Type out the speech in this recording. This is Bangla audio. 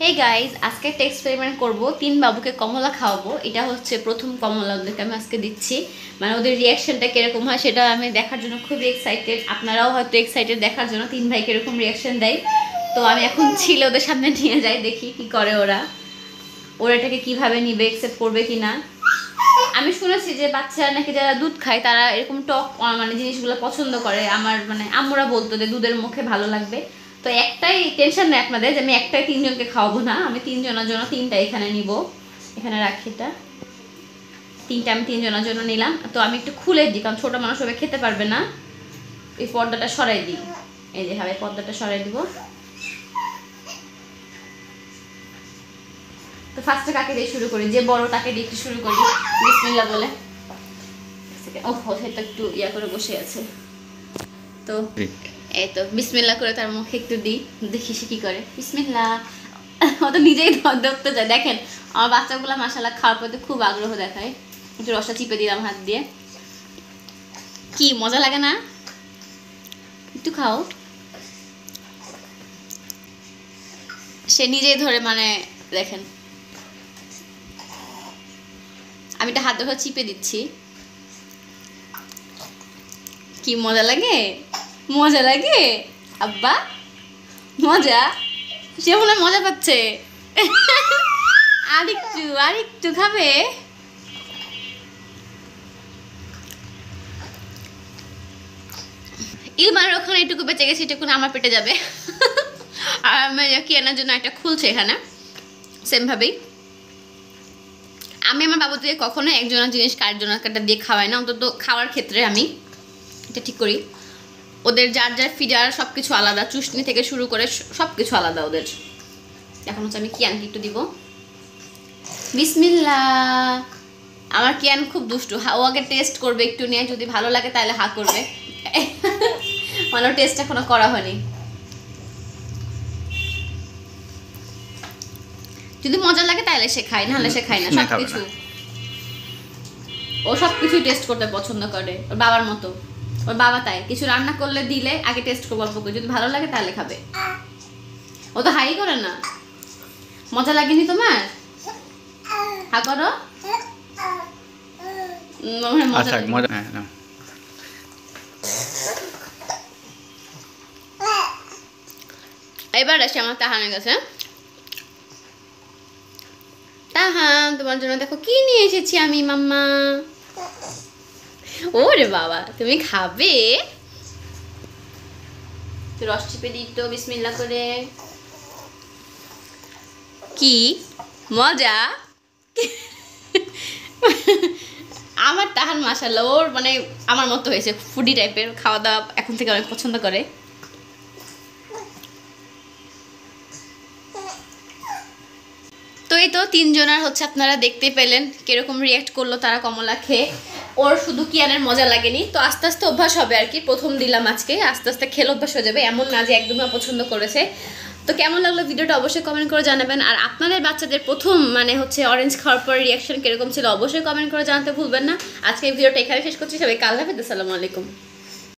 হে গাইজ, আজকে একটা এক্সপেরিমেন্ট করবো। 3 বাবুকে কমলা খাওয়াবো। এটা হচ্ছে প্রথম কমলা ওদেরকে আমি আজকে দিচ্ছি। মানে ওদের রিয়াকশনটা কিরকম হয় সেটা আমি দেখার জন্য খুবই এক্সাইটেড। আপনারাও হয়তো এক্সাইটেড দেখার জন্য 3 ভাই কিরকম রিয়াকশন দেয়। তো আমি এখন ছিল ওদের সামনে নিয়ে যাই, দেখি কি করে ওরা এটাকে কিভাবে নিবে, অ্যাকসেপ্ট করবে কিনা। আমি শুনেছি যে বাচ্চারা নাকি যারা দুধ খায় তারা এরকম টক মানে জিনিসগুলো পছন্দ করে। আমার মানে আম্মুরা বলতো যে দুধের মুখে ভালো লাগবে। তো একটাই টেনশন নেই আপনাদের যে আমি একটাই 3 জনকে খাওয়াবো না, আমি 3 জনের জন্য 3টা এখানে নিব। এখানে রাখি, এটা 3টা আমি 3 জনের জন্য নিলাম। তো আমি একটু খুলে দিই, কারণ ছোটো মানুষ সবাই খেতে পারবে না। এই পর্দাটা সরাই দিই, এই যে হবে পর্দাটা সরাই দিব। তো ফার্স্টে কাকে দিয়ে শুরু করি? যে বড় তাকে দিয়ে একটু শুরু করি বিসমিল্লাহ বলে। ওহো, সেটা একটু ইয়া করে বসে আছে। তো এই তো বিসমিল্লাহ করে তার মুখে একটু দিই, দেখি সে কি করে। বিসমিল্লাহ। ও তো নিজেই ধরতে যায়। দেখেন আমার বাচ্চাগুলো মাশাআল্লাহ খাওয়ার প্রতি খুব আগ্রহ দেখায়। একটু রসটা চিপে দিলাম হাত দিয়ে। কি মজা লাগে না? একটু খাও। সে নিজেই ধরে, মানে দেখেন আমি এটা হাত ধরে চিপে দিচ্ছি। কি মজা লাগে? মজা লাগে আব্বা, মজা। সে মনে মজা পাচ্ছে। আরেকটু খাবে। ইলমার ওখানে এটুকু বেঁচে গেছে, এটুকু আমার পেটে যাবে। আর আমি কি আনার জন্য একটা খুলছে এখানে। সেমভাবেই আমি আমার বাবুদের কখনো একজনের জিনিস কারজনকারটা দিয়ে খাওয়াই না, অন্তত খাওয়ার ক্ষেত্রে আমি এটা ঠিক করি। ওদের যার যার ফিডার সব কিছু আলাদা, চুষনি থেকে শুরু করে সব কিছু আলাদা ওদের। এখন হচ্ছে আমি কিয়ানকে একটু দিব। বিসমিল্লাহ। আমার কিয়ান খুব দুষ্টু। ও আগে টেস্ট করবে একটু নিয়ে, যদি ভালো লাগে তাহলে হা করবে। মানে টেস্ট এখনো করা হয়নি। যদি মজা লাগে তাহলে সে খায়, নাহলে সে খায় না সবকিছু। ও সবকিছু টেস্ট করতে পছন্দ করে, ওর বাবার মতো। ওর বাবা তাই কিছু রান্না করলে দিলে আগে টেস্ট করবো, অল্প করে যদি ভালো লাগে তাহলে খাবে। ও তো হাই করে না। মজা লাগেনি তোমার? হা করো। এবার আসে আমার তাহানের কাছে। তাহান, তোমার জন্য দেখো কি নিয়ে এসেছি আমি মাম্মা। ওরে বাবা, তুমি খাবে? রস চিপে দিই তো বিসমিল্লাহ করে। কি মজা! আমার তাহান মাশাআল্লাহ ওর মানে আমার মতো হয়েছে, ফুডি টাইপের। খাওয়া দাওয়া এখন থেকে অনেক পছন্দ করে। তো এই তো 3 জনের হচ্ছে আপনারা দেখতে পেলেন কিরকম রিয়াক্ট করলো তারা কমলা খেয়ে। ওর শুধু কিয়ানের মজা লাগেনি, তো আস্তে আস্তে অভ্যাস হবে আর কি। প্রথম দিলাম আজকে, আস্তে আস্তে খেলে অভ্যাস হয়ে যাবে। এমন না যে একদমই পছন্দ করেছে। তো কেমন লাগলো ভিডিওটা অবশ্যই কমেন্ট করে জানাবেন। আর আপনাদের বাচ্চাদের প্রথম মানে হচ্ছে অরেঞ্জ খাওয়ার পর রিয়াকশন কিরকম ছিল অবশ্যই কমেন্ট করে জানাতে ভুলবেন না। আজকে ভিডিওটা এখানে শেষ করছি। সবাই আল্লাহ হাফেজ, আসসালামু আলাইকুম।